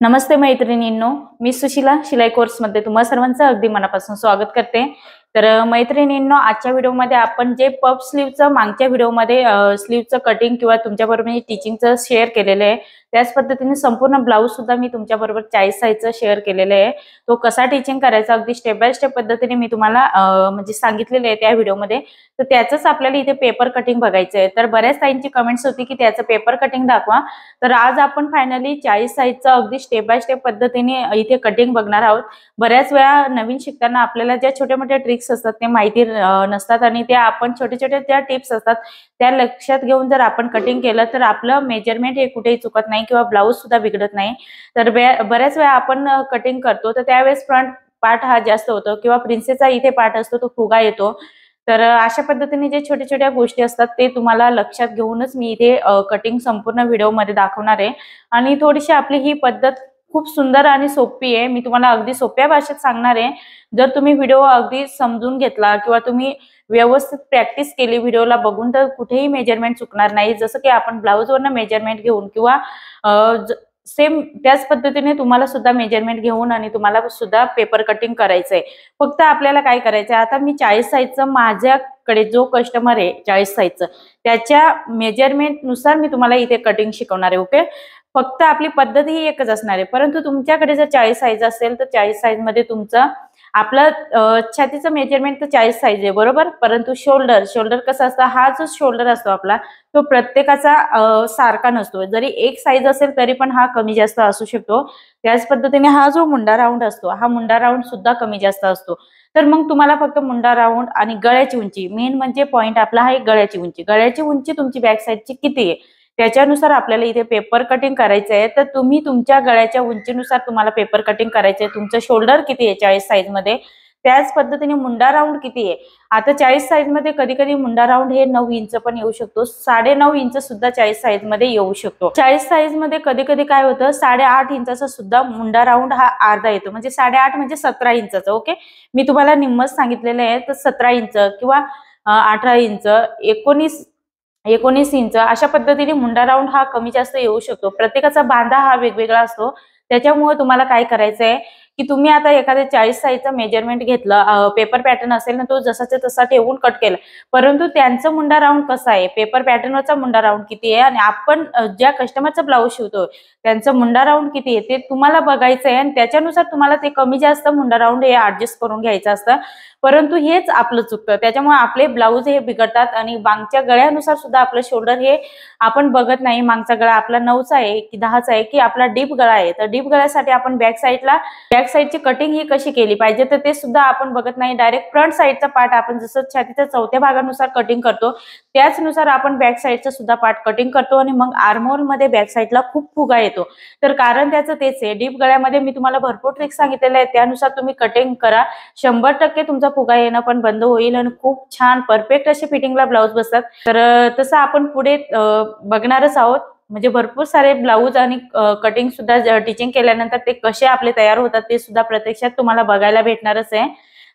नमस्ते मैत्रिणींनो, मी सुशीला शिलाई कोर्समध्ये तुम्हा सर्वांचं अगदी मनापासून स्वागत करते। तर मैत्रिणींनो, आजच्या व्हिडिओमध्ये आपण जे पफ स्लीव्हचं मागच्या व्हिडिओमध्ये स्लीव्हचं कटिंग किंवा तुमच्याबरोबर मी टीचिंगचं शेअर केलेलं आहे, त्याच पद्धतीने संपूर्ण ब्लाऊज सुद्धा मी तुमच्याबरोबर 40 साईजचं शेअर केलेलं आहे। तो कसा टीचिंग करायचा अगदी स्टेप बाय स्टेप पद्धतीने मी तुम्हाला म्हणजे सांगितलेलं आहे त्या व्हिडिओमध्ये। तर त्याचंच आपल्याला इथे पेपर कटिंग बघायचं आहे। तर बऱ्याच ताईंची कमेंट्स होती की त्याचं पेपर कटिंग दाखवा। तर आज आपण फायनली 40 साईजचं अगदी स्टेप बाय स्टेप पद्धतीने इथे कटिंग बघणार आहोत। बऱ्याच वेळा नवीन शिकताना आपल्याला ज्या छोट्या-मोठ्या ट्रिक्स असतात ते माहिती नसतात आणि त्या आपण छोटे-छोटे ज्या टिप्स असतात त्या लक्षात घेऊन जर आपण कटिंग केलं तर आपलं मेजरमेंट हे कुठेही चुकत नाही किंवा ब्लाऊज सुद्धा बिघडत नाही। तर बऱ्याच वेळा आपण कटिंग करतो तर त्यावेळेस फ्रंट पार्ट हा जास्त होतो किंवा प्रिन्सेसचा इथे पार्ट असतो तो फुगा येतो। तर अशा पद्धतीने जे छोट्या-छोट्या गोष्टी असतात ते तुम्हाला लक्षात घेऊनच मी इथे कटिंग संपूर्ण व्हिडिओमध्ये दाखवणार आहे आणि थोडीशी आपली ही पद्धत खूप सुंदर आणि सोपी आहे। मी तुम्हाला अगदी सोप्या भाषेत सांगणार आहे। जर तुम्ही व्हिडिओ अगदी समजून घेतला किंवा तुम्ही व्यवस्थित प्रॅक्टिस केली व्हिडिओला बघून तर कुठेही मेजरमेंट चुकणार नाही। जसं की आपण ब्लाऊजवरनं मेजरमेंट घेऊन किंवा सेम त्याच पद्धतीने तुम्हाला सुद्धा मेजरमेंट घेऊन आणि तुम्हाला सुद्धा पेपर कटिंग करायचंय। फक्त आपल्याला काय करायचंय, आता मी 40 साईजचं माझ्याकडे जो कस्टमर आहे 40 साईजचं त्याच्या मेजरमेंट नुसार मी तुम्हाला इथे कटिंग शिकवणार आहे। ओके, फक्त आपली पद्धत ही एकच असणार आहे। परंतु तुमच्याकडे जर 40 साईज असेल तर 40 साईज मध्ये तुमचं आपलं छातीचं मेजरमेंट तर 40 साईज आहे बरोबर, परंतु शोल्डर कसं असतं, हा जो शोल्डर असतो आपला तो प्रत्येकाचा सारखा नसतो। जरी एक साईज असेल तरी पण हा कमी जास्त असू शकतो। त्याच पद्धतीने हा जो मुंडा राऊंड असतो हा मुंडा राऊंड सुद्धा कमी जास्त असतो। तर मग तुम्हाला फक्त मुंडा राऊंड आणि गळ्याची उंची मेन म्हणजे पॉइंट आपला आहे गळ्याची उंची तुमची बॅक साईडची किती आहे त्याच्यानुसार आपल्याला इथे पेपर कटिंग करायचं आहे। तर तुम्ही तुमच्या गळ्याच्या उंचीनुसार तुम्हाला पेपर कटिंग करायचं आहे। तुमचं शोल्डर किती आहे 40 साईज मध्ये त्याच पद्धतीने मुंडा राऊंड किती आहे। आता 40 साईज मध्ये कधी कधी मुंडा राऊंड हे 9 इंच पण येऊ शकतो, 9.5 इंच सुद्धा 40 साईज मध्ये येऊ शकतो। 40 साईज मध्ये कधी कधी काय होतं 8.5 इंचाचा सुद्धा मुंडा राऊंड हा अर्धा येतो, म्हणजे 8.5 म्हणजे 17 इंचाचा। ओके, मी तुम्हाला निम्मच सांगितलेलं आहे। तर 17 इंच किंवा 18 इंच 19 इंच अशा पद्धतीने मुंडा राऊंड हा कमी जास्त येऊ शकतो। प्रत्येकाचा बांधा हा वेगवेगळा असतो। त्याच्यामुळे तुम्हाला काय करायचंय की तुम्ही आता एखाद्या 40 साईजचं मेजरमेंट घेतलं, पेपर पॅटर्न असेल ना तो जसाच्या तसा ठेवून कट केला, परंतु त्यांचं मुंडा राऊंड कसा आहे, पेपर पॅटर्नवरचा मुंडा राऊंड किती आहे आणि आपण ज्या कस्टमरचा ब्लाऊज शिवतो त्यांचं मुंडा राऊंड किती आहे ते तुम्हाला बघायचं आहे आणि त्याच्यानुसार तुम्हाला ते कमी जास्त मुंडा राऊंड हे ऍडजस्ट करून घ्यायचं असतं। परंतु हेच आपलं चुकतं, त्याच्यामुळे आपले ब्लाऊज हे बिघडतात आणि मागच्या गळ्यानुसार सुद्धा आपलं शोल्डर हे आपण बघत नाही। मागचा गळा आपला 9चा आहे की 10चा आहे की आपला डीप गळा आहे, तर डीप गळ्यासाठी आपण बॅक साईडची कटिंग ही कशी केली पाहिजे तर ते सुद्धा आपण बघत नाही। डायरेक्ट फ्रंट साईडचा पार्ट आपण जसं छातीच्या चौथ्या भागानुसार कटिंग करतो त्याचनुसार आपण बॅक साईडचा सुद्धा पार्ट कटिंग करतो आणि मग आर्महोल मध्ये बॅक साईडला खूप फुगा येतो। तर कारण त्याचं तेच आहे, डीप गळ्यामध्ये मी तुम्हाला भरपूर ट्रिक्स सांगितलेले आहेत, त्यानुसार तुम्ही कटिंग करा। 100% तुमचा फुगा येणं पण बंद होईल आणि खूप छान परफेक्ट असे फिटिंगला ब्लाऊज बसतात। तर तसं आपण पुढे बघणारच आहोत, म्हणजे भरपूर सारे ब्लाऊज आणि कटिंग सुद्धा टीचिंग केल्यानंतर ते कसे आपले तयार होतात ते सुद्धा प्रत्यक्षात तुम्हाला बघायला भेटणारच आहे।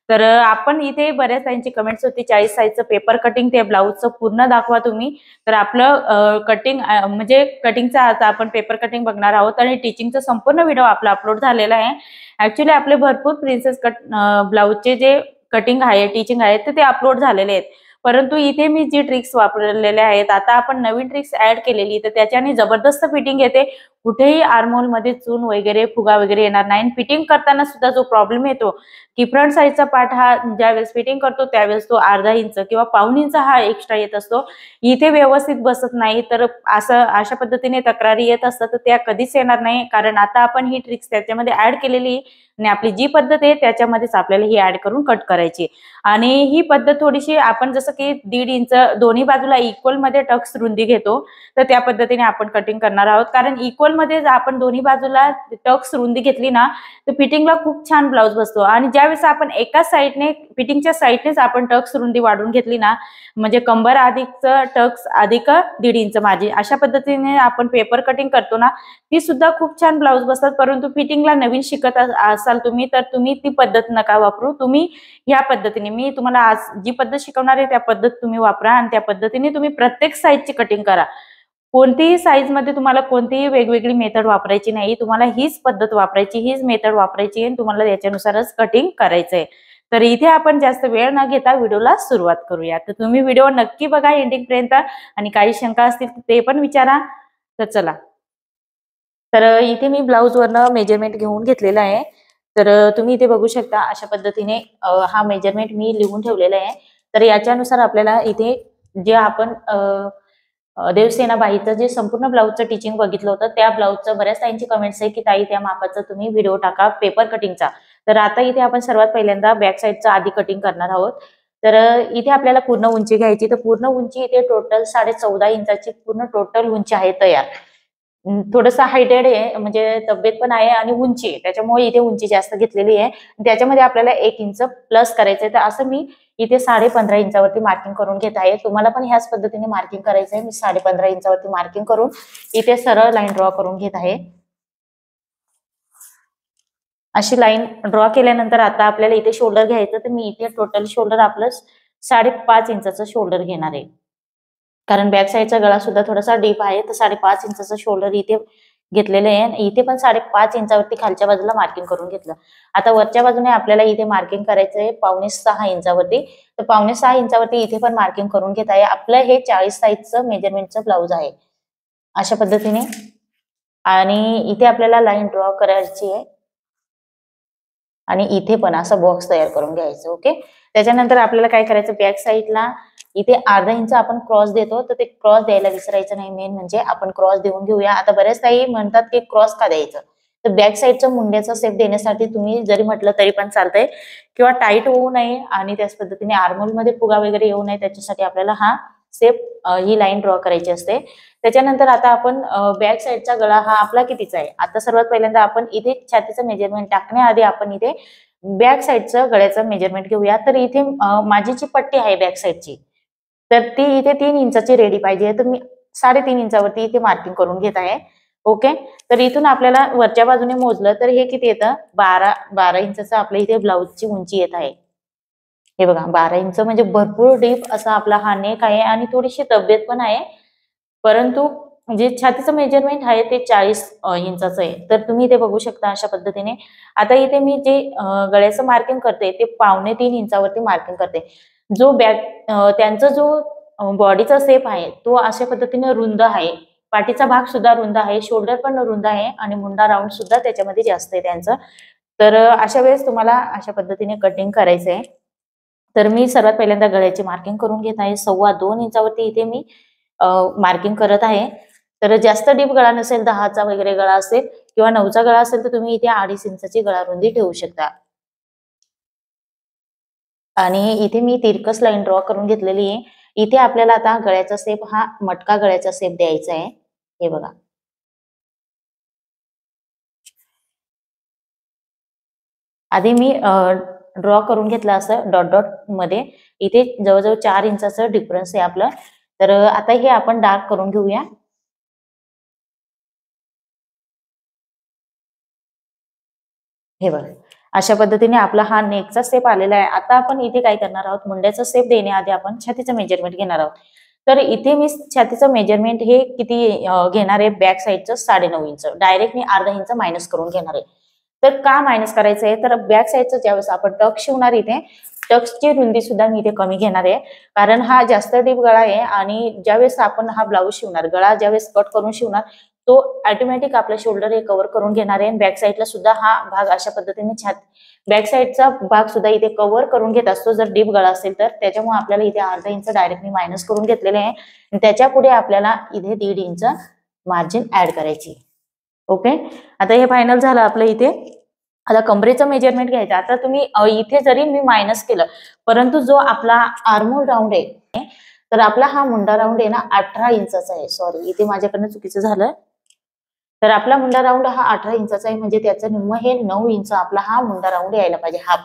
तर आपण इथे बऱ्याच त्यांची कमेंट्स होती 40 साईजचं पेपर कटिंग ते ब्लाऊजचं पूर्ण दाखवा तुम्ही। तर आपलं कटिंग म्हणजे कटिंगचा आता आपण पेपर कटिंग बघणार आहोत आणि टीचिंगचा संपूर्ण व्हिडिओ आपला अपलोड झालेला आहे। ऍक्च्युली आपले भरपूर प्रिन्सेस कट ब्लाऊजचे जे कटिंग आहे टीचिंग आहे ते अपलोड झालेले आहेत, परंतु इथे मी जी ट्रिक्स वापरलेल्या आहेत आता आपण नवीन ट्रिक्स ऍड केलेली तर त्याच्याने जबरदस्त फिटिंग येते। कुठेही आर्महोल मध्ये चून वगैरे फुगा वगैरे येणार नाही। फिटिंग करताना सुद्धा जो प्रॉब्लेम येतो की फ्रंट साईडचा पार्ट हा ज्यावेळेस फिटिंग करतो त्यावेळेस तो अर्धा इंच किंवा पाऊण इंच हा एक्स्ट्रा येत असतो, इथे व्यवस्थित बसत नाही। तर अशा पद्धतीने तक्रारी येत असतात तर त्या कधीच येणार नाही, कारण आता आपण ही ट्रिक्स त्याच्यामध्ये ऍड केलेली आणि आपली जी पद्धत आहे त्याच्यामध्येच आपल्याला ही ऍड करून कट करायची। आणि ही पद्धत थोडीशी आपण जसं की 1.5 इंच दोन्ही बाजूला इक्वल मध्ये टक्स रुंदी घेतो तर त्या पद्धतीने आपण कटिंग करणार आहोत। कारण इक्वल मध्ये आपण दोन्ही बाजूला टक्स रुंदी घेतली ना तर फिटिंगला खूप छान ब्लाऊज बसतो आणि ज्यावेळेस आपण एकाच साईडने फिटिंगच्या साईडनेच आपण टक्स रुंदी वाढवून घेतली ना, म्हणजे कंबर अधिक टक्स अधिक 1.5 इंच माझी अशा पद्धतीने आपण पेपर कटिंग करतो ना ती सुद्धा खूप छान ब्लाऊज बसतात। परंतु फिटिंगला नवीन शिकत असाल तुम्ही तर तुम्ही ती पद्धत नका वापरू, तुम्ही ह्या पद्धतीने मी तुम्हाला आज जी पद्धत शिकवणार आहे त्या पद्धत तुम्ही वापरा आणि त्या पद्धतीने तुम्ही प्रत्येक साईजची कटिंग करा। कोणतीही साईज मध्ये तुम्हाला कोणतीही वेगवेगळी मेथड वापरायची नाही, तुम्हाला हीच पद्धत वापरायची, हीच मेथड वापरायची आणि तुम्हाला याच्यानुसारच कटिंग करायचंय. तर इथे आपण जास्त वेळ न घेता व्हिडिओला सुरुवात करूया. तर तुम्ही व्हिडिओ नक्की बघा एंडिंग पर्यंत आणि काही शंका असतील ते पण विचारा. तर चला. तर इथे मी ब्लाऊज वरनं मेजरमेंट घेऊन घेतलेला आहे. तर तुम्ही इथे बघू शकता अशा पद्धतीने हा मेजरमेंट मी लिहून ठेवलेला आहे. तर याच्यानुसार आपल्याला इथे जे आपण देवसेनाबाईचं जे संपूर्ण ब्लाऊजचं टिचिंग बघितलं होतं त्या ब्लाऊजचं बऱ्याच ताईंची कमेंट्स आहे की ताई त्या मापाचा तुम्ही व्हिडिओ टाका पेपर कटिंगचा. तर आता इथे आपण सर्वात पहिल्यांदा बॅक साईडचं आधी कटिंग करणार आहोत. तर इथे आपल्याला पूर्ण उंची घ्यायची. तर पूर्ण उंची इथे टोटल 14.5 इंचाची पूर्ण टोटल उंची आहे तयार. थोडंसं हायटेड आहे म्हणजे तब्येत पण आहे आणि उंची आहे त्याच्यामुळे इथे उंची जास्त घेतलेली आहे. त्याच्यामध्ये आपल्याला 1 इंच प्लस करायचंय. तर असं मी इथे 15.5 इंचावरती मार्किंग करून घेत आहे. तुम्हाला पण ह्याच पद्धतीने मार्किंग करायचं आहे. मी 15.5 इंचावरती मार्किंग करून इथे सरळ लाईन ड्रॉ करून घेत आहे. अशी लाईन ड्रॉ केल्यानंतर आता आपल्याला इथे शोल्डर घ्यायचं. तर मी इथे टोटल शोल्डर आपलं 5.5 इंचाचं शोल्डर घेणार आहे. कारण बॅक साईडचा गळा सुद्धा थोडासा डीप आहे. तर 5.5 इंचाचं शोल्डर इथे घेतलेलं आहे. इथे पण 5.5 इंचावरती खालच्या बाजूला मार्किंग करून घेतलं. आता वरच्या बाजूने आपल्याला इथे मार्किंग करायचं आहे 5.25 इंचावरती. तर 5.25 इंचावरती इथे पण मार्किंग करून घेत आहे. आपलं हे 40 साईजचं मेजरमेंटचं ब्लाऊज आहे अशा पद्धतीने. आणि इथे आपल्याला लाईन ड्रॉ करायची आहे आणि इथे पण असा बॉक्स तयार करून घ्यायचं. ओके. त्याच्यानंतर आपल्याला काय करायचं बॅक साईडला इथे अर्धा इंच आपण क्रॉस देतो. तर ते क्रॉस द्यायला विसरायचं नाही. मेन म्हणजे आपण क्रॉस देऊन घेऊया. आता बरेच काही म्हणतात की क्रॉस का द्यायचं. तर बॅक साईडच्या मुंड्याचा शेप देण्यासाठी तुम्ही जरी म्हटलं तरी पण चालतंय किंवा टाईट होऊ नये आणि त्याच पद्धतीने आर्मोल मध्ये फुगा वगैरे येऊ नये त्याच्यासाठी आपल्याला हा शेप ही लाईन ड्रॉ करायची असते. त्याच्यानंतर आता आपण बॅक साईडचा गळा हा आपला कितीचा आहे. आता सर्वात पहिल्यांदा आपण इथे छातीचं मेजरमेंट टाकण्याआधी आपण इथे बॅक साईडचं गळ्याचं मेजरमेंट घेऊया. तर इथे माझी जी पट्टी आहे बॅक साईडची तर ती इथे 3 इंचाची रेडी पाहिजे. तर मी 3.5 इंचावरती इथे मार्किंग करून घेत आहे. ओके. तर इथून आपल्याला वरच्या बाजूने मोजलं तर हे किती येतं 12 इंचाचं आपल्या इथे ब्लाऊजची उंची येत आहे. हे बघा 12 इंच म्हणजे भरपूर डीप असा आपला हा नेक आहे आणि थोडीशी तब्येत पण आहे. परंतु जे छातीचं मेजरमेंट आहे ते 40 इंचाचं आहे. तर तुम्ही इथे बघू शकता अशा पद्धतीने. आता इथे मी जे गळ्याचं मार्किंग करते ते 2.25 इंचावरती मार्किंग करते. जो त्यांचा जो बॉडीचा शेप आहे तो अशा पद्धतीने रुंद आहे. पाठीचा भाग सुद्धा रुंद आहे, शोल्डर पण रुंद आहे आणि मुंडा राऊंड सुद्धा त्याच्यामध्ये जास्त आहे त्यांचं. तर अशा वेळेस तुम्हाला अशा पद्धतीने कटिंग करायचं आहे. तर मी सर्वात पहिल्यांदा गळ्याची मार्किंग करून घेत आहे. 2.25 इंचावरती इथे मी मार्किंग करत आहे. तर जास्त डीप गळा नसेल 10चा वगैरे गळा असेल किंवा 9चा गळा असेल तर तुम्ही इथे 2.5 इंचाची गळा रुंदी ठेवू शकता. आणि इथे मी तिरकस लाईन ड्रॉ करून घेतलेली आहे. इथे आपल्याला आता गळ्याचा शेप हा मटका गळ्याचा शेप द्यायचा आहे. हे बघा. आधी मी ड्रॉ करून घेतलं असं डॉट डॉट मध्ये. इथे जवळजवळ 4 इंचाचं डिफरन्स आहे आपलं. तर आता हे आपण डार्क करून घेऊया. हे बघा. अशा पद्धतीने आपला हा नेकचा शेप आलेला आहे. आता आपण इथे काय करणार आहोत मुंड्याचा शेप देण्याआधी आपण छातीचं मेजरमेंट घेणार आहोत. तर इथे मी छातीचं मेजरमेंट हे किती घेणार आहे बॅक साईडचं 9.5 इंच. डायरेक्ट मी अर्धा इंच मायनस करून घेणार आहे. तर का मायनस करायचं आहे तर बॅक साईडचं ज्यावेळेस आपण टक्स शिवणार इथे टक्सची रुंदी सुद्धा मी इथे कमी घेणार आहे. कारण हा जास्त डीप गळा आहे आणि ज्यावेळेस आपण हा ब्लाऊज शिवणार गळा ज्यावेळेस कट करून शिवणार तो ऑटोमॅटिक आपला शोल्डर हे कव्हर करून घेणार आहे. बॅक साईडला सुद्धा हा भाग अशा पद्धतीने बॅक साईडचा भाग सुद्धा इथे कव्हर करून घेत असतो जर डीप गळा असेल तर. त्याच्यामुळे आपल्याला इथे अर्धा इंच डायरेक्टली मायनस करून घेतलेले आहे. त्याच्या पुढे आपल्याला इथे 1.5 इंच मार्जिन ऍड करायची. ओके. आता हे फायनल झालं आपलं इथे. आता कमरेचं मेजरमेंट घ्यायचं. आता तुम्ही इथे जरी मी मायनस केलं परंतु जो आपला आर्मोल राऊंड आहे तर आपला हा मुंडा राऊंड आहे ना 18 इंचाचा आहे. सॉरी इथे माझ्याकडनं चुकीचं झालं. तर आपला मुंडा राऊंड हा 18 इंचाचा आहे म्हणजे त्याचं निम्म हे 9 इंच आपला हा मुंडा राऊंड यायला पाहिजे हाफ.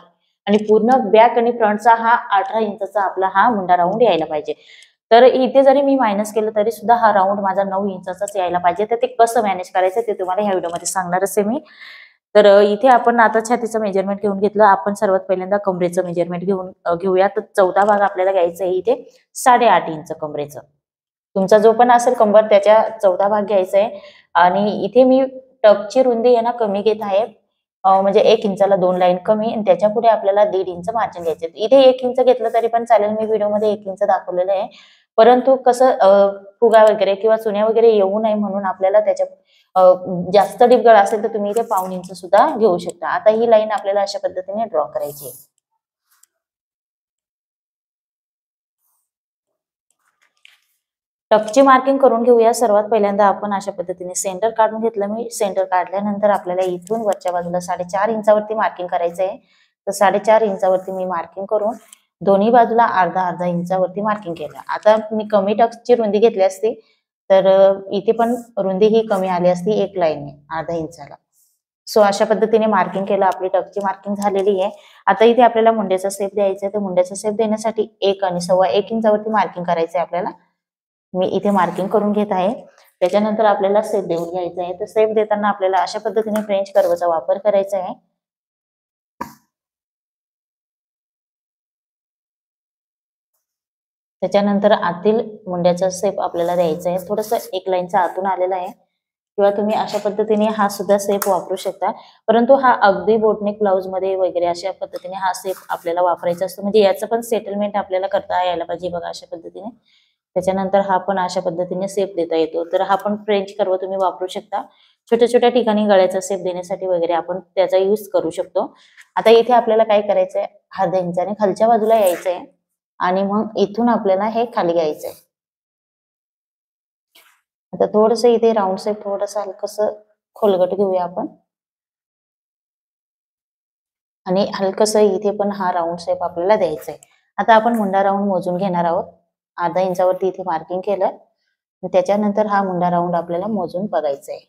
आणि पूर्ण बॅक आणि फ्रंटचा हा 18 इंचाचा आपला हा मुंडा राऊंड यायला पाहिजे. तर इथे जरी मी मायनस केलं तरी सुद्धा हा राऊंड माझा 9 इंचाचाच यायला पाहिजे. तर ते कसं मॅनेज करायचं ते तुम्हाला ह्या व्हिडिओमध्ये सांगणारच आहे मी. तर इथे आपण आता छातीचं मेजरमेंट घेऊन घेतलं. आपण सर्वात पहिल्यांदा कमरेचं मेजरमेंट घेऊया. तर 14 भाग आपल्याला घ्यायचं आहे इथे 8.5 इंच कमरेचं. तुमचा जो पण असेल कंबर त्याच्या 14 भाग घ्यायचा आहे आणि इथे मी टक्सची रुंदी आहे ना कमी घेत आहे. म्हणजे 1 इंचाला 2 लाईन कमी आणि त्याच्या पुढे आपल्याला 1.5 इंच मार्जिन घ्यायचे. इथे 1 इंच घेतलं तरी पण चालेल. मी व्हिडिओमध्ये 1 इंच दाखवलेलं आहे. परंतु कसं फुगा वगैरे किंवा चुन्या वगैरे येऊ नये म्हणून आपल्याला त्याच्या जास्त डीप गळा असेल तर तुम्ही इथे 1.5 इंच सुद्धा घेऊ शकता. आता ही लाईन आपल्याला अशा पद्धतीने ड्रॉ करायची आहे. टक्सची मार्किंग करून घेऊया. सर्वात पहिल्यांदा आपण अशा पद्धतीने सेंटर काढून घेतलं. मी सेंटर काढल्यानंतर आपल्याला इथून वरच्या बाजूला 4.5 इंचावरती मार्किंग करायचं आहे. तर 4.5 इंचावरती मी मार्किंग करून दोन्ही बाजूला अर्धा इंचावरती मार्किंग केलं. आता मी कमी टक्सची रुंदी घेतली असती तर इथे पण रुंदी ही कमी आली असती 1 लाईनने अर्धा इंचाला. सो अशा पद्धतीने मार्किंग केलं. आपली टक्सची मार्किंग झालेली आहे. आता इथे आपल्याला मुंड्याचा शेप द्यायचा आहे. तर मुंड्याचा शेप देण्यासाठी 1 आणि 1.25 इंचावरती मार्किंग करायचं आहे आपल्याला. मी इथे मार्किंग करून घेत आहे. त्याच्यानंतर आपल्याला शेप देऊन घ्यायचा आहे. तर शेप देताना आपल्याला अशा पद्धतीने फ्रेंच कर्वचा वापर करायचा आहे. त्याच्यानंतर आतील मुंड्याचा शेप आपल्याला द्यायचा आहे. थोडंसं 1 लाईनचा आतून आलेला आहे किंवा तुम्ही अशा पद्धतीने हा सुद्धा शेप वापरू शकता. परंतु हा अगदी बोटनेक ब्लाउज मध्ये वगैरे अशा पद्धतीने हा शेप आपल्याला वापरायचा असतो. म्हणजे याचं पण सेटलमेंट आपल्याला करता यायला पाहिजे बघा अशा पद्धतीने. त्याच्यानंतर हा पण अशा पद्धतीने शेप देता येतो. तर हा पण फ्रेंच कर्व तुम्ही वापरू शकता. छोट्या छोट्या ठिकाणी गळ्याचा शेप देण्यासाठी वगैरे आपण त्याचा यूज करू शकतो. आता इथे आपल्याला काय करायचंय, अर्ध्या इंचाने खालच्या बाजूला यायचंय आणि मग इथून आपल्याला हे खाली घ्यायचंय. आता थोडंसं इथे राऊंड शेप थोडंसं हलकंसं खोलगट घेऊया आपण आणि हलकंसं इथे पण हा राऊंड शेप आपल्याला द्यायचा आहे. आता आपण मुंडा राऊंड मोजून घेणार आहोत. अर्धा इंचावरती इथे मार्किंग केलं. त्याच्यानंतर हा मुंडा राऊंड आपल्याला मोजून बघायचा आहे.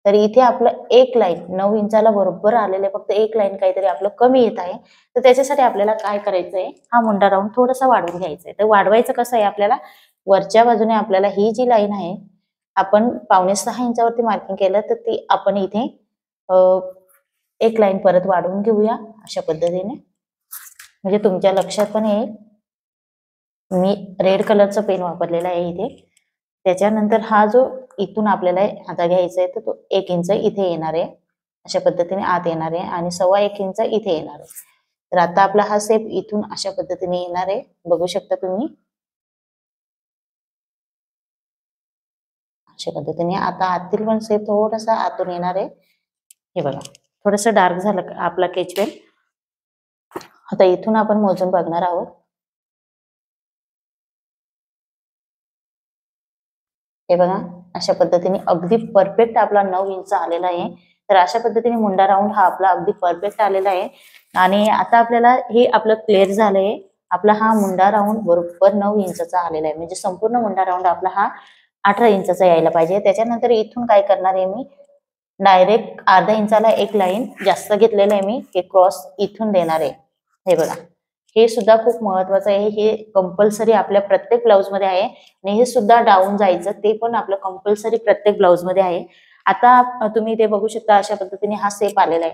तर इथे आपलं 1 लाईन 9 इंचाला बरोबर आलेलं फक्त 1 लाईन काहीतरी आपलं कमी येत आहे. तर त्याच्यासाठी आपल्याला काय करायचंय, हा मुंडा राऊंड थोडासा वाढवून घ्यायचा आहे. तर वाढवायचं कसं आहे आपल्याला, वरच्या बाजूने आपल्याला ही जी लाईन आहे आपण 5.25 इंचावरती मार्किंग केलं तर ती आपण इथे 1 लाईन परत वाढवून घेऊया अशा पद्धतीने. म्हणजे तुमच्या लक्षात पण येईल. मी रेड कलरचा पेन वापरलेला आहे इथे. त्याच्यानंतर हा जो इथून आपल्याला आता घ्यायचा आहे तर तो 1 इंच इथे येणार आहे. अशा पद्धतीने आत येणार आहे आणि 1.25 इंच इथे येणार आहे. तर आता आपला हा शेप इथून अशा पद्धतीने येणार आहे. बघू शकता तुम्ही अशा पद्धतीने. आता आतील पण शेप थोडासा आतून येणार आहे. हे बघा थोडंसं डार्क झालं आपला केच पेन. आता इथून आपण मोजून बघणार आहोत. हे बघा अशा पद्धतीने अगदी परफेक्ट आपला 9 इंच आलेला आहे. तर अशा पद्धतीने मुंडा राऊंड हा आपला अगदी परफेक्ट आलेला आहे. आणि आता आपल्याला हे आपलं क्लिअर झालंय. आपला हा मुंडा राऊंड बरोबर 9 इंचचा आलेला आहे. म्हणजे संपूर्ण मुंडा राऊंड आपला हा 18 इंचचा यायला पाहिजे. त्याच्यानंतर इथून काय करणार आहे मी, डायरेक्ट अर्धा इंचाला 1 लाईन जास्त घेतलेलं आहे मी, हे क्रॉस इथून देणार आहे. हे बघा हे सुद्धा खूप महत्वाचं आहे. हे कंपल्सरी आपल्या प्रत्येक ब्लाउज मध्ये आहे आणि हे सुद्धा डाऊन जायचं ते पण आपलं कंपल्सरी प्रत्येक ब्लाउज मध्ये आहे. आता तुम्ही इथे बघू शकता अशा पद्धतीने हा शेप आलेला आहे.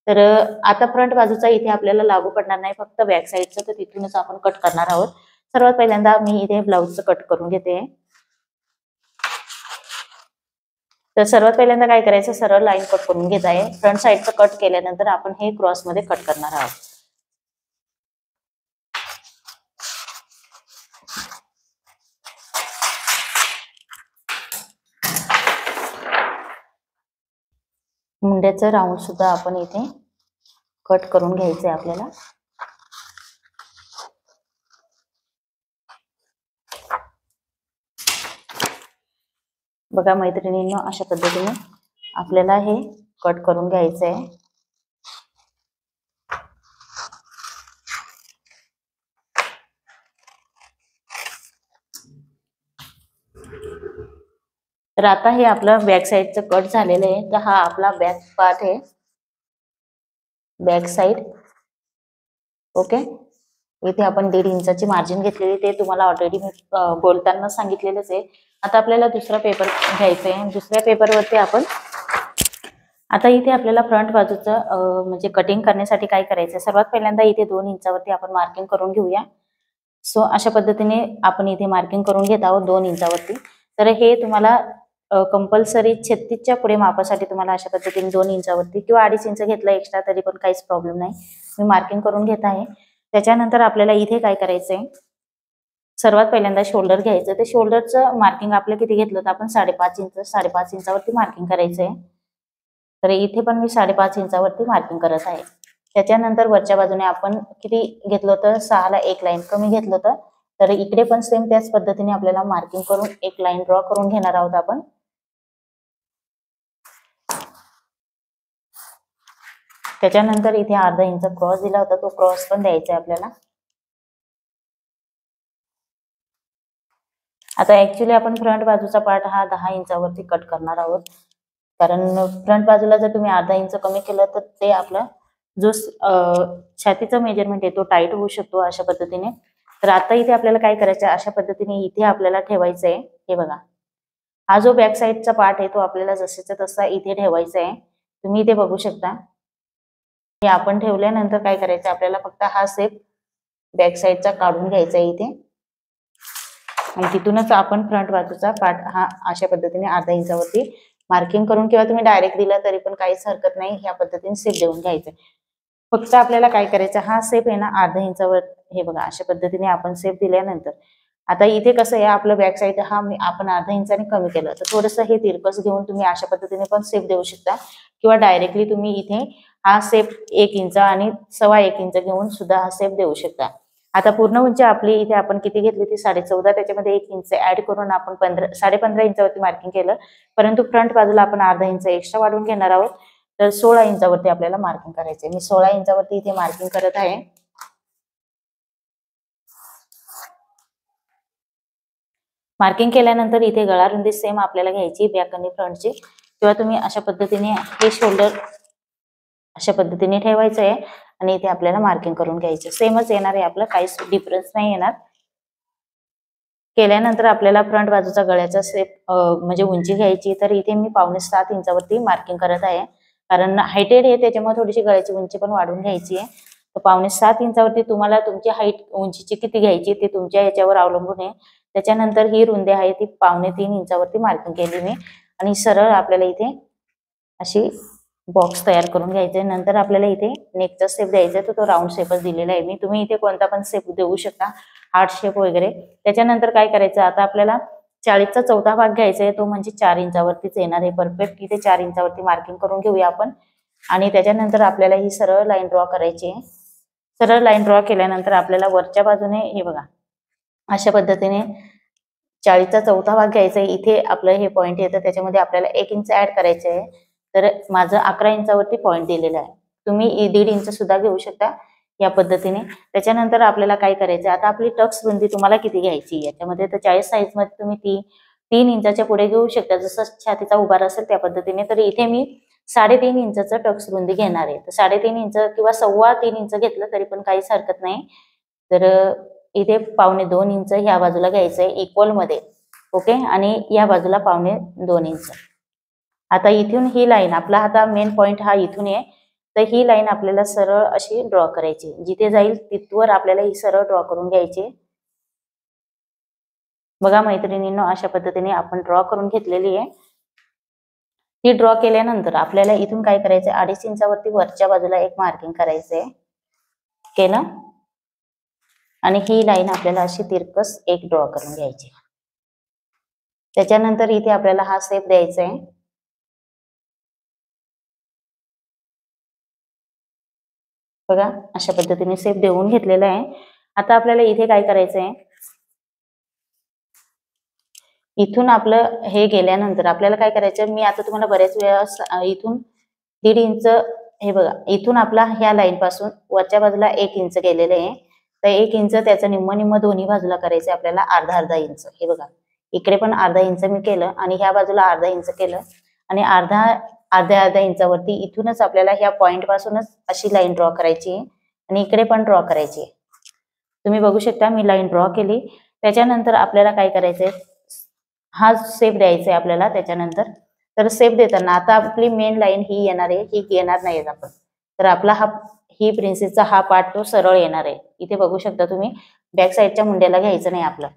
तर आता फ्रंट बाजूचा इथे आपल्याला लागू पडणार नाही, फक्त बॅक साईडचं. तर तिथूनच आपण कट करणार आहोत. सर्वात पहिल्यांदा मी इथे ब्लाउजचं कट करून घेते. तर सर्वात पहिल्यांदा काय करायचं, सरळ लाईन कट करून घेत आहे. फ्रंट साईडचं कट केल्यानंतर आपण हे क्रॉस मध्ये कट करणार आहोत. मुंड्याचं राऊंड सुद्धा आपण इथे कट करून घ्यायचंय आपल्याला. बघा मैत्रिणींनो अशा पद्धतीने आपल्याला हे कट करून घ्यायचंय. तर आता हे आपलं बॅक साईडचं कट झालेलं आहे. तर हा आपला बॅक पार्ट आहे, बॅक साईड. ओके, इथे आपण 1.5 इंचाची मार्जिन घेतलेली, ते तुम्हाला ऑलरेडी मी बोलताना सांगितलेलंच आहे. आता आपल्याला दुसरा पेपर घ्यायचा आहे. दुसऱ्या पेपरवरती आपण आता इथे आपल्याला फ्रंट बाजूचं म्हणजे कटिंग करण्यासाठी काय करायचं, सर्वात पहिल्यांदा इथे 2 इंचावरती आपण मार्किंग करून घेऊया. सो अशा पद्धतीने आपण इथे मार्किंग करून घेत आहोत 2 इंचावरती. तर हे तुम्हाला कंपल्सरी 36च्या पुढे मापासाठी तुम्हाला अशा पद्धतीने 2 इंचावरती किंवा 2.5 इंच घेतलं एक्स्ट्रा तरी पण काहीच प्रॉब्लेम नाही. मी मार्किंग करून घेत आहे. त्याच्यानंतर आपल्याला इथे काय करायचंय, सर्वात पहिल्यांदा शोल्डर घ्यायचं. ते शोल्डरचं मार्किंग आपलं किती घेतलं तर आपण 5.5 इंच, 5.5 इंचावरती मार्किंग करायचंय. तर इथे पण मी 5.5 इंचावरती मार्किंग करत आहे. त्याच्यानंतर वरच्या बाजूने आपण किती घेतलं होतं, 6 ला 1 लाईन कमी घेतलं होतं. तर इकडे पण सेम त्याच पद्धतीने आपल्याला मार्किंग करून एक लाईन ड्रॉ करून घेणार आहोत आपण. त्याच्यानंतर इथे अर्धा इंच क्रॉस दिला होता, तो क्रॉस पण द्यायचा आहे आपल्याला. आता ऍक्च्युली आपण फ्रंट बाजूचा पार्ट हा 10 इंचावरती कट करणार आहोत, कारण फ्रंट बाजूला जर तुम्ही अर्धा इंच कमी केलं तर ते आपलं जो छातीचा मेजरमेंट आहे तो टाईट होऊ शकतो अशा पद्धतीने. तर आता इथे आपल्याला काय करायचं आहे, अशा पद्धतीने इथे आपल्याला ठेवायचं आहे. हे बघा, हा जो बॅक साईडचा पार्ट आहे तो आपल्याला जसाच्या तसा इथे ठेवायचा आहे. तुम्ही इथे बघू शकता. हे आपण ठेवल्यानंतर काय करायचं, आपल्याला फक्त हा शेप बॅक साईडचा काढून घ्यायचा आहे इथे, आणि तिथूनच आपण फ्रंट बाजूचा पार्ट हा अशा पद्धतीने अर्धा इंचावरती मार्किंग करून किंवा तुम्ही डायरेक्ट दिला तरी पण काहीच हरकत नाही. ह्या पद्धतीने शेप देऊन घ्यायचं. फक्त आपल्याला काय करायचं, हा शेप आहे ना अर्धा इंचावर, हे बघा अशा पद्धतीने आपण शेप दिल्यानंतर आता इथे कसं आहे, आपलं बॅक साईड हा आपण अर्धा इंचाने कमी केलं तर थोडंसं हे तिरकस घेऊन तुम्ही अशा पद्धतीने पण शेप देऊ शकता, किंवा डायरेक्टली तुम्ही इथे हा शेप 1 इंच आणि 1.25 इंच घेऊन सुद्धा हा शेप देऊ शकता. आता पूर्ण उंची आपली इथे आपण किती घेतली ती 14.5, त्याच्यामध्ये 1 इंच ऍड करून आपण 15.5 इंचावरती मार्किंग केलं, परंतु फ्रंट बाजूला आपण अर्धा इंच एक्स्ट्रा वाढवून घेणार आहोत. तर 16 इंचावरती आपल्याला मार्किंग करायचंय. मी 16 इंचावरती इथे मार्किंग करत आहे. मार्किंग केल्यानंतर इथे गळा रुंदी सेम आपल्याला घ्यायची बॅक आणि फ्रंटची, किंवा तुम्ही अशा पद्धतीने हे शोल्डर अशा पद्धतीने ठेवायचं आहे आणि इथे आपल्याला मार्किंग करून घ्यायचं. सेमच येणार आहे आपलं, काहीच डिफरन्स नाही येणार. केल्यानंतर आपल्याला फ्रंट बाजूचा गळ्याचा शेप म्हणजे उंची घ्यायची. तर इथे मी 7.25 इंचावरती मार्किंग करत आहे, कारण हायटेड आहे त्याच्यामुळे थोडीशी गळ्याची उंची पण वाढवून घ्यायची आहे. तर 7.25 इंचावरती तुम्हाला तुमची हाईट उंचीची किती घ्यायची ते तुमच्या याच्यावर अवलंबून आहे. त्याच्यानंतर ही रुंदी आहे ती 2.25 इंचावरती मार्किंग केली मी, आणि सरळ आपल्याला इथे अशी बॉक्स तयार करून घ्यायचे. नंतर आपल्याला इथे नेकचा शेप द्यायचा आहे, तर तो राऊंड शेपच दिलेला आहे मी. तुम्ही इथे कोणता पण शेप देऊ शकता, हार्ट शेप वगैरे. त्याच्यानंतर काय करायचं, आता आपल्याला 40चा चौथा भाग घ्यायचा आहे, तो म्हणजे 4 इंचावरतीच येणार आहे परफेक्ट. इथे 4 इंचावरती मार्किंग करून घेऊया आपण, आणि त्याच्यानंतर आपल्याला ही सरळ लाईन ड्रॉ करायची आहे. सरळ लाईन ड्रॉ केल्यानंतर आपल्याला वरच्या बाजूने हे बघा अशा पद्धतीने 40चा चौथा भाग घ्यायचा आहे. इथे आपलं हे पॉईंट येतं, त्याच्यामध्ये आपल्याला 1 इंच ऍड करायचे आहे. तर माझं 11 इंचावरती पॉईंट दिलेला आहे. तुम्ही 1.5 इंच सुद्धा घेऊ शकता या पद्धतीने. त्याच्यानंतर आपल्याला काय करायचं, आता आपली टक्स रुंदी तुम्हाला किती घ्यायची याच्यामध्ये, तर 40 साईज मध्ये तुम्ही 3 इंचाच्या पुढे घेऊ शकता, जसं छातीचा उभार असेल त्या पद्धतीने. तर इथे मी 3.5 इंचाचं टक्स रुंदी घेणार आहे. तर 3.5 इंच किंवा 3.25 इंच घेतलं तरी पण काहीच हरकत नाही. तर इथे 2.25 इंच ह्या बाजूला घ्यायचंय इक्वल मध्ये, ओके, आणि या बाजूला 2.25 इंच. आता इथून ही लाईन आपला आता मेन पॉइंट हा इथून आहे, तर ही लाईन आपल्याला सरळ अशी ड्रॉ करायची. जिथे जाईल तिथवर आपल्याला ही सरळ ड्रॉ करून घ्यायची. बघा मैत्रिणींनो, अशा पद्धतीने आपण ड्रॉ करून घेतलेली आहे. ही ड्रॉ केल्यानंतर आपल्याला इथून काय करायचं, 2.5 इंचावरती वरच्या बाजूला एक मार्किंग करायचंय. केलं, आणि ही लाईन आपल्याला अशी तिरकस एक ड्रॉ करून घ्यायची. त्याच्यानंतर इथे आपल्याला हा शेप द्यायचा आहे. बघा अशा पद्धतीने शेप देऊन घेतलेला आहे. आता आपल्याला इथे काय करायचंय, इथून आपलं हे गेल्यानंतर आपल्याला काय करायचं, मी आता तुम्हाला बऱ्याच वेळा इथून 1.5 इंच, हे बघा इथून आपला ह्या लाईन पासून वरच्या बाजूला 1 इंच गेलेलं आहे. तर 1 इंच त्याचं निम्म दोन्ही बाजूला करायचं आपल्याला अर्धा इंच. हे बघा इकडे पण अर्धा इंच मी केलं, आणि ह्या बाजूला अर्धा इंच केलं, आणि अर्ध्या इंचावरती इथूनच आपल्याला ह्या पॉइंट पासूनच अशी लाईन ड्रॉ करायची आहे, आणि इकडे पण ड्रॉ करायची आहे. तुम्ही बघू शकता मी लाईन ड्रॉ केली. त्याच्यानंतर आपल्याला काय करायचंय, हा शेप द्यायचा आहे आपल्याला. त्याच्यानंतर तर शेप देताना आता आपली मेन लाईन ही येणार आहे, ही येणार नाही आपण. तर आपला ही प्रिन्सेसचा हा पार्ट तो सरळ येणार आहे. इथे बघू शकता तुम्ही, बॅक साईडच्या मुंड्याला घ्यायचं नाही आपलं.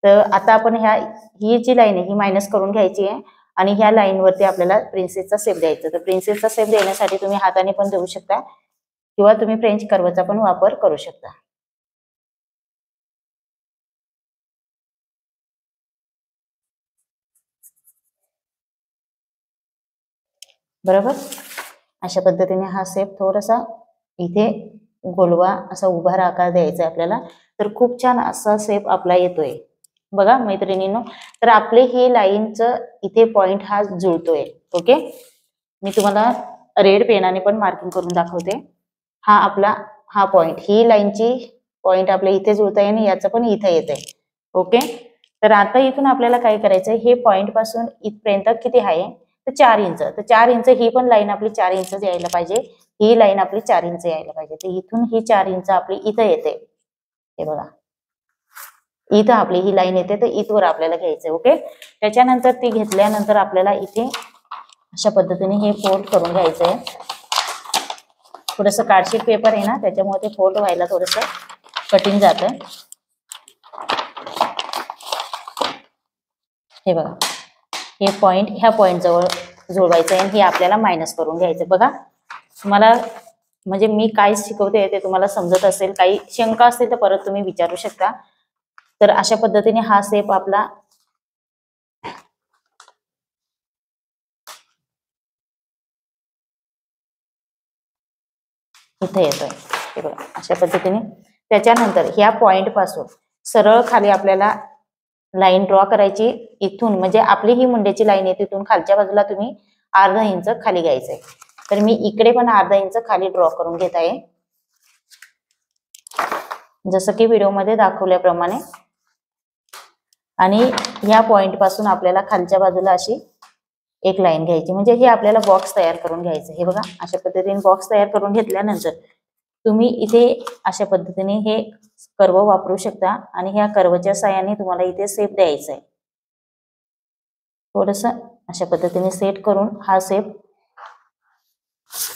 तर आता आपण ही जी लाईन आहे ही मायनस करून घ्यायची आहे आणि ह्या लाईन वरती आपल्याला प्रिन्सेसचा शेप द्यायचा. तर प्रिन्सेसचा शेप देण्यासाठी तुम्ही हाताने पण देऊ शकता किंवा तुम्ही फ्रेंच कर्वचा पण वापर करू शकता. बरोबर, अशा पद्धतीने हा शेप थोडासा इथे गोलवा असा उभा आकार द्यायचा आपल्याला. तर खूप छान असा शेप आपला येतोय बघा मैत्रिणींनो. तर आपले हे लाईनचं इथे पॉइंट हा जुळतोय. ओके, मी तुम्हाला रेड पेनाने पण मार्किंग करून दाखवते. हा आपला हा पॉइंट, ही लाईनची पॉइंट आपल्या इथे जुळतंय आणि याचं पण इथे येतंय. ओके, तर आता इथून आपल्याला काय करायचंय, हे पॉइंट पासून इथपर्यंत किती आहे तर 4 इंच. तर 4 इंच ही पण लाईन आपली 4 इंच यायला पाहिजे, ही लाईन आपली 4 इंच यायला पाहिजे. तर इथून ही 4 इंच आपली इथं येते. हे बघा इथं आपली ही लाईन येते, तर इथवर आपल्याला घ्यायचंय. ओके, त्याच्यानंतर ती घेतल्यानंतर आपल्याला इथे अशा पद्धतीने हे फोल्ड करून घ्यायचंय. थोडंसं कार्डशीट पेपर आहे ना, त्याच्यामुळे ते फोल्ड व्हायला थोडंसं कठीण जातं. हे बघा हे पॉइंट ह्या पॉइंट जवळ जुळवायचं आहे, हे आपल्याला मायनस करून घ्यायचं. बघा तुम्हाला म्हणजे मी काय शिकवते ते तुम्हाला समजत असेल, काही शंका असतील तर परत तुम्ही विचारू शकता. तर अशा पद्धतीने हा शेप आपला इथे येतोय. हे बघा अशा पद्धतीने. त्याच्यानंतर ह्या पॉइंट पासून सरळ खाली आपल्याला लाईन ड्रॉ करायची. इथून म्हणजे आपली ही मुंड्याची लाईन आहे, तिथून खालच्या बाजूला तुम्ही अर्धा इंच खाली घ्यायचंय. तर मी इकडे पण अर्धा इंच खाली ड्रॉ करून घेत आहे, जसं की व्हिडिओमध्ये दाखवल्याप्रमाणे. आणि ह्या पॉइंट पासून आपल्याला खालच्या बाजूला अशी एक लाईन घ्यायची, म्हणजे हे आपल्याला बॉक्स तयार करून घ्यायचं. हे बघा अशा पद्धतीने बॉक्स तयार करून घेतल्यानंतर तुम्ही इथे अशा पद्धतीने हे कर्व वापरू शकता आणि ह्या कर्वच्या साहाय्याने तुम्हाला इथे शेप द्यायचा आहे. थोडस अशा पद्धतीने सेट करून हा शेप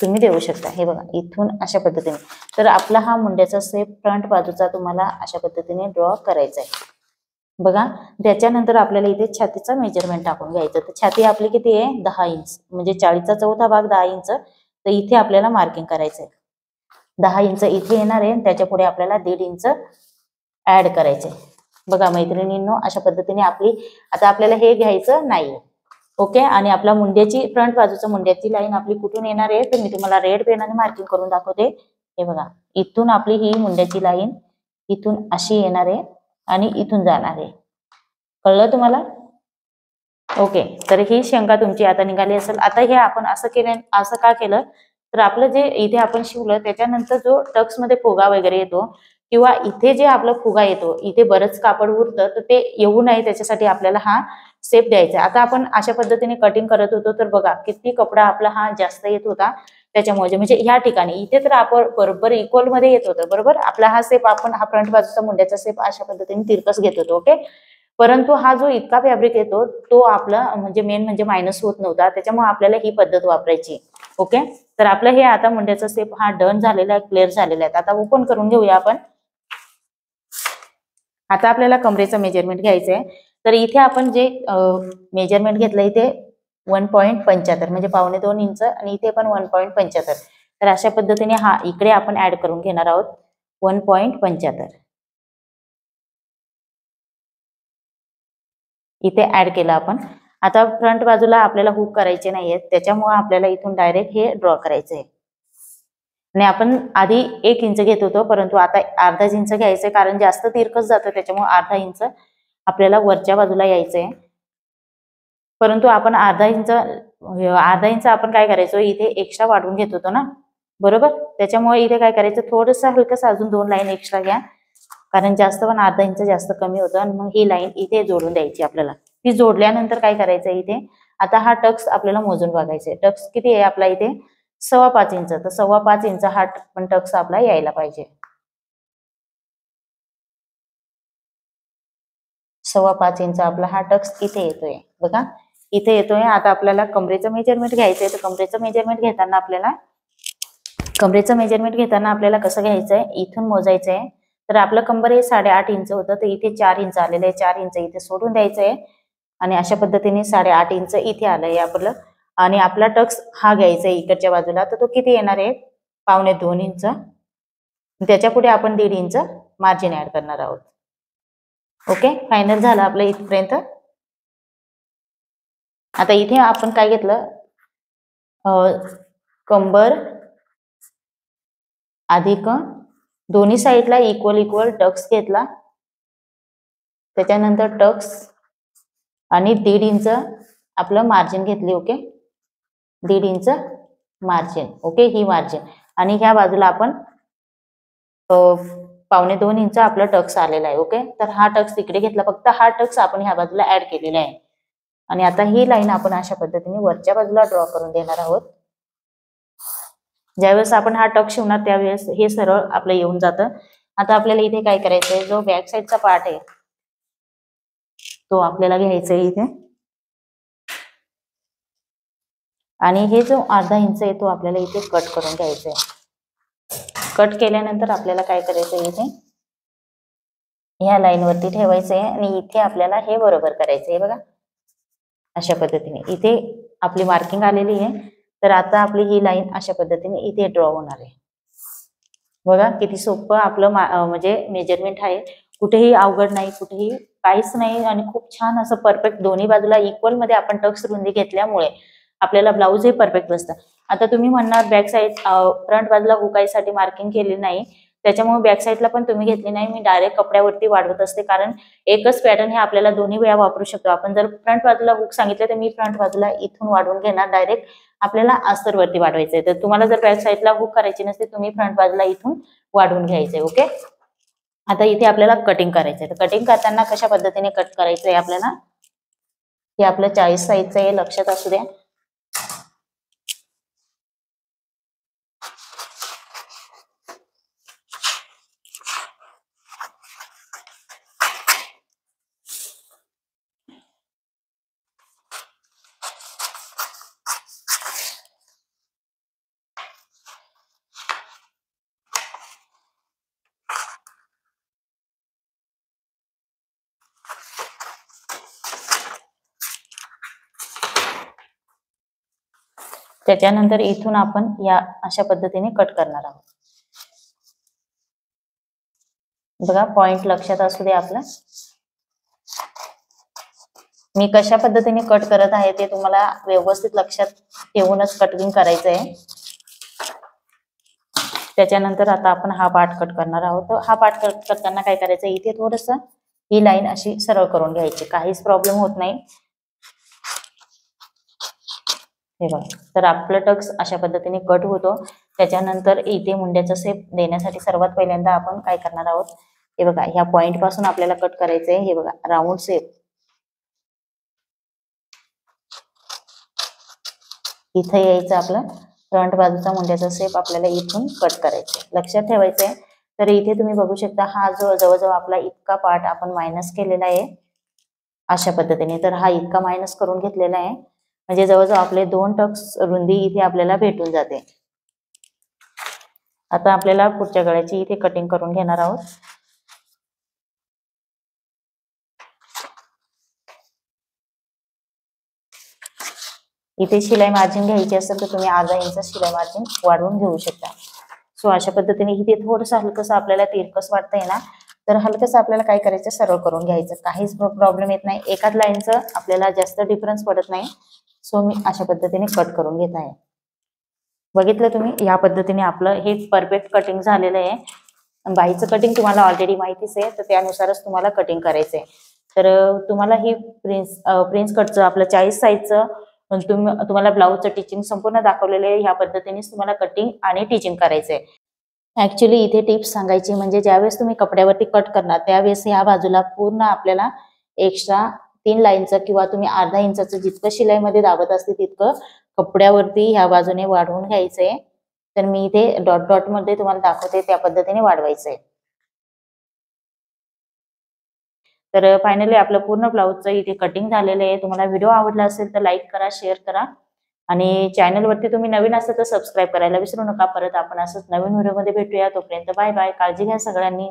तुम्ही देऊ शकता. हे बघा इथून अशा पद्धतीने. तर आपला हा मुंड्याचा शेप फ्रंट बाजूचा तुम्हाला अशा पद्धतीने ड्रॉ करायचा आहे. बघा त्याच्यानंतर आपल्याला इथे छातीचा मेजरमेंट टाकून घ्यायचं. तर छाती आपली किती आहे 10 इंच, म्हणजे 40चा चौथा भाग 10 इंच. तर इथे आपल्याला मार्किंग करायचंय. 10 इंच इथे येणार आहे, त्याच्या पुढे आपल्याला 1.5 इंच ऍड करायचंय. बघा मैत्रिणींनो अशा पद्धतीने आपली आता आपल्याला हे घ्यायचं नाही. ओके, आणि आपला मुंड्याची फ्रंट बाजूचा मुंड्याची लाईन आपली कुठून येणार आहे तर मी तुम्हाला रेड पेनाने मार्किंग करून दाखवते. हे बघा इथून आपली ही मुंड्याची लाईन इथून अशी येणार आहे आणि इथून जाणार आहे. कळलं तुम्हाला? ओके, तर ही शंका तुमची आता निघाली असेल. आता हे आपण असं केलं, असं का केलं तर आपलं जे इथे आपण शिवलं त्याच्यानंतर जो टक्स मध्ये फुगा वगैरे येतो किंवा इथे जे आपला फुगा येतो, इथे बरंच कापड उरतं, तर ते येऊ नये त्याच्यासाठी आपल्याला हा शेप द्यायचा. आता आपण अशा पद्धतीने कटिंग करत होतो, तर बघा किती कपडा आपला हा जास्त येत होता. त्याच्यामुळे म्हणजे ह्या ठिकाणी इथे तर आपण बरोबर इक्वल मध्ये येत होतं. बरोबर, आपला हा शेप आपण हा फ्रंट बाजूचा मुंड्याचा शेप अशा पद्धतीने तिरकस घेत होतो. ओके, परंतु हा जो इतका फॅब्रिक येतो तो आपला म्हणजे मेन म्हणजे मायनस होत नव्हता, त्याच्यामुळे आपल्याला ही पद्धत वापरायची. ओके, तर आपलं हे आता मुंड्याचा शेप हा डन झालेला आहे, क्लिअर झालेला आहे. आता ओपन करून घेऊया आपण. आता आपल्याला कमरेचं मेजरमेंट घ्यायचं आहे. तर इथे आपण जे मेजरमेंट घेतलं इथे 1.75 म्हणजे 1.25 इंच आणि इथे पण 1.75. तर अशा पद्धतीने हा इकडे आपण ऍड करून घेणार आहोत 1.75. इथे ऍड केलं आपण. आता फ्रंट बाजूला आपल्याला हुक करायचे नाहीयेत, त्याच्यामुळे आपल्याला इथून डायरेक्ट हे ड्रॉ करायचं आहे. आणि आपण आधी 1 इंच घेत होतो, परंतु आता अर्धा इंच घ्यायचंय, कारण जास्त तिरकस जातं, त्याच्यामुळे अर्धा इंच आपल्याला वरच्या बाजूला यायचंय. परंतु आपण अर्धा इंच आपण काय करायचो इथे एक्स्ट्रा वाढवून घेत होतो ना, बरोबर. त्याच्यामुळे इथे काय करायचं थोडंसं हलकंसं अजून 2 लाईन एक्स्ट्रा घ्या, कारण जास्त पण अर्धा इंच जास्त कमी होतं. आणि मग ही लाईन इथे जोडून द्यायची आपल्याला. ती जोडल्यानंतर काय करायचं इथे आता हा टक्स आपल्याला मोजून बघायचा आहे. टक्स किती आहे आपला इथे 5.25 इंच. तर 5.25 इंच हा पण टक्स आपला यायला पाहिजे. 5.25 इंच आपला हा टक्स इथे येतोय. बघा इथे येतोय. आता आपल्याला कमरेचं मेजरमेंट घ्यायचंय. तर कमरेचं मेजरमेंट घेताना आपल्याला कसं घ्यायचंय, इथून मोजायचंय. तर आपलं कंबर हे 8.5 इंच होतं, तर इथे 4 इंच आलेलं आहे. 4 इंच इथे सोडून द्यायचं आहे आणि अशा पद्धतीने 8.5 इंच इथे आलंय आपलं. आणि आपला टक्स हा घ्यायचा आहे इकडच्या बाजूला, तर तो किती येणार आहे? 2.25 इंच. त्याच्या पुढे आपण 1.5 इंच मार्जिन ऍड करणार आहोत. ओके, फायनल झालं आपलं इथपर्यंत. आता इथे आपण काय घेतलं, कंबर अधिक दोन्ही साईडला इक्वल इक्वल टक्स घेतला, त्याच्यानंतर टक्स आणि 1.5 इंच आपलं मार्जिन घेतली. Okay, 1.5 inch margin. ओके, ही मार्जिन. आणि ह्या बाजूला आपण 2.25 इंच आपलं टक्स आलेला आहे. ओके, तर हा टक्स तिकडे घेतला, फक्त हा टक्स आपण ह्या बाजूला ऍड केलेला आहे. आणि आता ही लाईन आपण अशा पद्धतीने वरच्या बाजूला ड्रॉ करून देणार आहोत. ज्यावेळेस आपण हा टक्स शिवणार त्यावेळेस हे सरळ आपलं येऊन जातं. आता आपल्याला इथे काय करायचंय, जो बॅक साईडचा पार्ट आहे तो आपल्याला घ्यायचा आहे इथे, आणि हे जो अर्धा इंच आहे तो आपल्याला इथे कट करून घ्यायचा आहे. कट केल्यानंतर आपल्याला काय करायचंय, इथे ह्या लाईन वरती ठेवायचंय आणि इथे आपल्याला हे बरोबर करायचंय. बघा अशा पद्धतीने इथे आपली मार्किंग आलेली आहे. तर आता आपली ही लाईन अशा पद्धतीने इथे ड्रॉ होणार आहे. बघा किती सोपं आपलं म्हणजे मेजरमेंट आहे. कुठेही अवघड नाही, कुठेही काहीच नाही, आणि खूप छान असं परफेक्ट दोन्ही बाजूला इक्वल मध्ये आपण टक्स रुंदी घेतल्यामुळे आपल्याला ब्लाऊज हे परफेक्ट बसतं. आता तुम्ही म्हणणार बॅक साईड फ्रंट बाजूला हुकाईसाठी मार्किंग केली नाही, त्याच्यामुळे बॅक साईडला पण तुम्ही घेतली नाही. मी डायरेक्ट कपड्यावरती वाढवत असते, कारण एकच पॅटर्न हे आपल्याला दोन्ही वेळा वापरू शकतो. आपण जर फ्रंट बाजूला हुक सांगितलं तर मी फ्रंट बाजूला इथून वाढवून घेणार, डायरेक्ट आपल्याला अस्तरवरती वाढवायचंय. तर तुम्हाला जर बॅक साईडला हुक करायची नसते, तुम्ही फ्रंट बाजूला इथून वाढवून घ्यायचंय. ओके, आता इथे आपल्याला कटिंग करायचंय. तर कटिंग करताना कशा पद्धतीने कट करायचंय आपल्याला, हे आपलं 40 साईजचं आहे, लक्षात असू द्या. त्याच्यानंतर इथून आपण या अशा पद्धतीने कट करणार आहोत. बघा पॉइंट लक्षात असू दे आपलं. मी कशा पद्धतीने कट करत आहे ते तुम्हाला व्यवस्थित लक्षात ठेवूनच कटिंग करायचं आहे. त्याच्यानंतर आता आपण हा पार्ट कट करणार आहोत. हा पार्ट कट करताना काय करायचं, इथे थोडस ही लाईन अशी सरळ करून घ्यायची, काहीच प्रॉब्लेम होत नाही. हे बघा, तर आपलं टक्स अशा पद्धतीने कट होतो. त्याच्यानंतर इथे मुंड्याचा शेप देण्यासाठी सर्वात पहिल्यांदा आपण काय करणार आहोत, हे बघा ह्या पॉइंट पासून आपल्याला कट करायचंय. हे बघा राऊंड शेप इथे यायचं, आपलं फ्रंट बाजूचा मुंड्याचा शेप आपल्याला इथून कट करायचा, लक्षात ठेवायचंय. तर इथे तुम्ही बघू शकता, हा जो जवळजवळ आपला इतका पार्ट आपण मायनस केलेला आहे अशा पद्धतीने. तर हा इतका मायनस करून घेतलेला आहे, म्हणजे जवळजवळ आपले 2 टक्स रुंदी इथे आपल्याला भेटून जाते. आता आपल्याला पुढच्या गळ्याची इथे कटिंग करून घेणार आहोत. इथे शिलाई मार्जिन घ्यायची असेल तर तुम्ही अर्धा इंच शिलाई मार्जिन वाढवून घेऊ शकता. सो अशा पद्धतीने इथे थोडंसं हलकंसं आपल्याला तिरकस वाटतंय ना, तर हलकंसं आपल्याला काय करायचं, सरळ करून घ्यायचं, काहीच प्रॉब्लेम येत नाही. एकाच लाईनचं आपल्याला जास्त डिफरन्स पडत नाही. सो मी अशा पद्धतीने कट करून घेत आहे. बघितलं तुम्ही, या पद्धतीने आपलं हे परफेक्ट कटिंग झालेलं आहे. बाईचं कटिंग तुम्हाला ऑलरेडी माहितीच आहे, तर त्यानुसारच तुम्हाला कटिंग करायचंय. तर तुम्हाला ही प्रिन्स कटचं आपलं 40 साईजचं तुम्हाला ब्लाऊजचं टिचिंग संपूर्ण दाखवलेलं आहे. ह्या पद्धतीनेच तुम्हाला कटिंग आणि टिचिंग करायचंय. ऍक्च्युली इथे टिप्स सांगायची म्हणजे, ज्यावेळेस तुम्ही कपड्यावरती कट करणार त्यावेळेस ह्या बाजूला पूर्ण आपल्याला एक्स्ट्रा 3 लाईनचं किंवा तुम्ही अर्धा इंचाचं जितकं शिलाईमध्ये दाबत असते तितकं कपड्यावरती ह्या बाजूने वाढवून घ्यायचंय. तर मी इथे डॉट डॉट मध्ये तुम्हाला दाखवते, त्या पद्धतीने वाढवायचंय. तर फायनली आपलं पूर्ण ब्लाऊजचं इथे कटिंग झालेलं आहे. तुम्हाला व्हिडिओ आवडला असेल तर लाईक करा, शेअर करा, आणि चॅनलवरती तुम्ही नवीन असाल तर सबस्क्राईब करायला विसरू नका. परत आपण असंच नवीन व्हिडिओमध्ये भेटूया. तोपर्यंत बाय बाय, काळजी घ्या सगळ्यांनी.